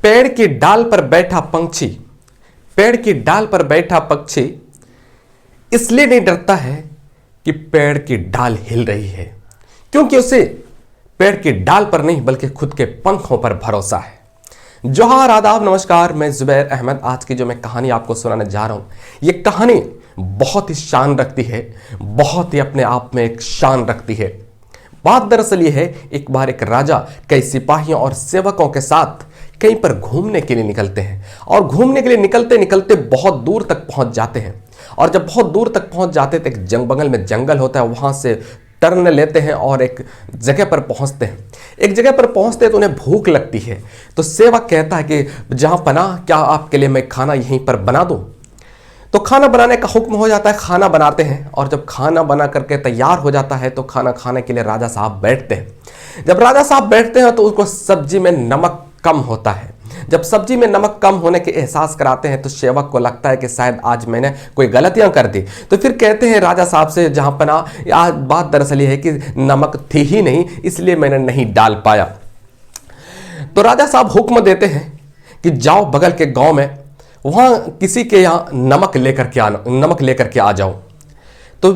पेड़ की डाल पर बैठा पंछी, पेड़ की डाल पर बैठा पक्षी इसलिए नहीं डरता है कि पेड़ की डाल हिल रही है, क्योंकि उसे पेड़ की डाल पर नहीं बल्कि खुद के पंखों पर भरोसा है। जोहार, आदाब, नमस्कार। मैं जुबैर अहमद। आज की जो मैं कहानी आपको सुनाने जा रहा हूं, ये कहानी बहुत ही शान रखती है, बहुत ही अपने आप में एक शान रखती है। बात दरअसल ये है, एक बार एक राजा कई सिपाहियों और सेवकों के साथ कहीं पर घूमने के लिए निकलते हैं और घूमने के लिए निकलते निकलते बहुत दूर तक पहुंच जाते हैं। और जब बहुत दूर तक पहुंच जाते तो एक बगल में जंगल होता है, वहां से टर्न लेते हैं और एक जगह पर पहुंचते हैं। एक जगह पर पहुंचते तो उन्हें भूख लगती है, तो सेवक कहता है कि जहां पनाह, क्या आपके लिए मैं खाना यहीं पर बना दूं? तो खाना बनाने का हुक्म हो जाता है। खाना बनाते हैं और जब खाना बना करके तैयार हो जाता है तो खाना खाने के लिए राजा साहब बैठते हैं। जब राजा साहब बैठते हैं तो उसको सब्जी में नमक कम होता है। जब सब्जी में नमक कम होने के एहसास कराते हैं तो सेवक को लगता है कि शायद आज मैंने कोई गलतियां कर दी। तो फिर कहते हैं राजा साहब से, जहां पनाह, आज बात दरअसल ये है कि नमक थी ही नहीं, इसलिए मैंने नहीं डाल पाया। तो राजा साहब हुक्म देते हैं कि जाओ बगल के गांव में, वहां किसी के यहां नमक लेकर के आ जाओ। तो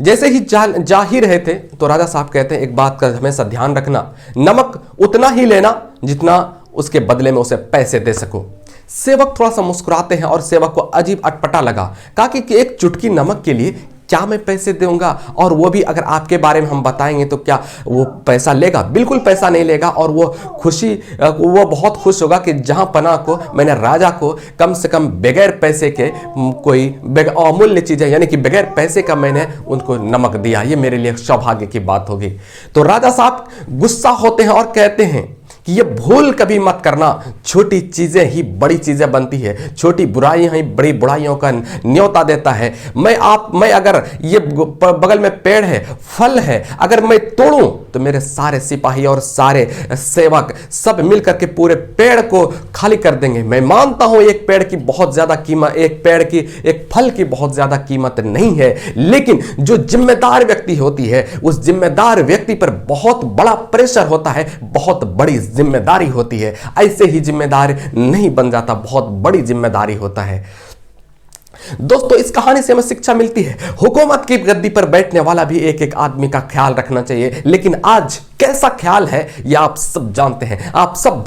जैसे ही जा ही रहे थे तो राजा साहब कहते हैं, एक बात का हमेशा ध्यान रखना, नमक उतना ही लेना जितना उसके बदले में उसे पैसे दे सको। सेवक थोड़ा सा मुस्कुराते हैं और सेवक को अजीब अटपटा लगा। कहा कि एक चुटकी नमक के लिए क्या मैं पैसे दूंगा, और वो भी अगर आपके बारे में हम बताएंगे तो क्या वो पैसा लेगा? बिल्कुल पैसा नहीं लेगा। और वो बहुत खुश होगा कि जहां पनाह को मैंने राजा को कम से कम बगैर पैसे के कोई अमूल्य चीजें, यानी कि बगैर पैसे का मैंने उनको नमक दिया, ये मेरे लिए सौभाग्य की बात होगी। तो राजा साहब गुस्सा होते हैं और कहते हैं कि ये भूल कभी मत करना, छोटी चीजें ही बड़ी चीजें बनती है, छोटी बुराइयां ही बड़ी बुराइयों का न्योता देता है। मैं अगर ये बगल में पेड़ है, फल है, अगर मैं तोड़ूं तो मेरे सारे सिपाही और सारे सेवक सब मिलकर के पूरे पेड़ को खाली कर देंगे। मैं मानता हूं एक पेड़ की बहुत ज्यादा कीमत, एक फल की बहुत ज्यादा कीमत नहीं है, लेकिन जो जिम्मेदार व्यक्ति होती है उस जिम्मेदार व्यक्ति पर बहुत बड़ा प्रेशर होता है, बहुत बड़ी जिम्मेदारी होती है। ऐसे ही जिम्मेदार नहीं बन जाता, बहुत बड़ी जिम्मेदारी होता है। दोस्तों, इस कहानी से हमें शिक्षा मिलती है, हुकूमत की गद्दी पर बैठने वाला भी एक एक आदमी का ख्याल रखना चाहिए। लेकिन आज कैसा ख्याल है ये आप सब जानते हैं, आप सब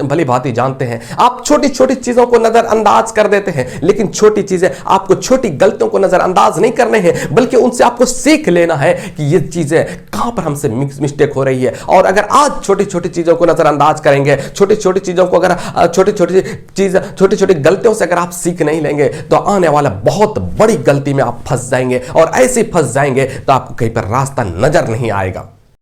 भली भांति जानते हैं। आप छोटी छोटी चीजों को नजरअंदाज कर देते हैं, लेकिन छोटी चीजें, आपको छोटी गलतियों को नजरअंदाज नहीं करने हैं, बल्कि उनसे आपको सीख लेना है कि ये चीजें कहां पर हमसे मिस्टेक हो रही है। और अगर आज छोटी छोटी चीजों को नजरअंदाज करेंगे, छोटी छोटी चीजों को अगर छोटी छोटी गलतियों से अगर आप सीख नहीं लेंगे तो आने वाला बहुत बड़ी गलती में आप फंस जाएंगे, और ऐसे फंस जाएंगे तो आपको कहीं पर रास्ता नजर नहीं आएगा।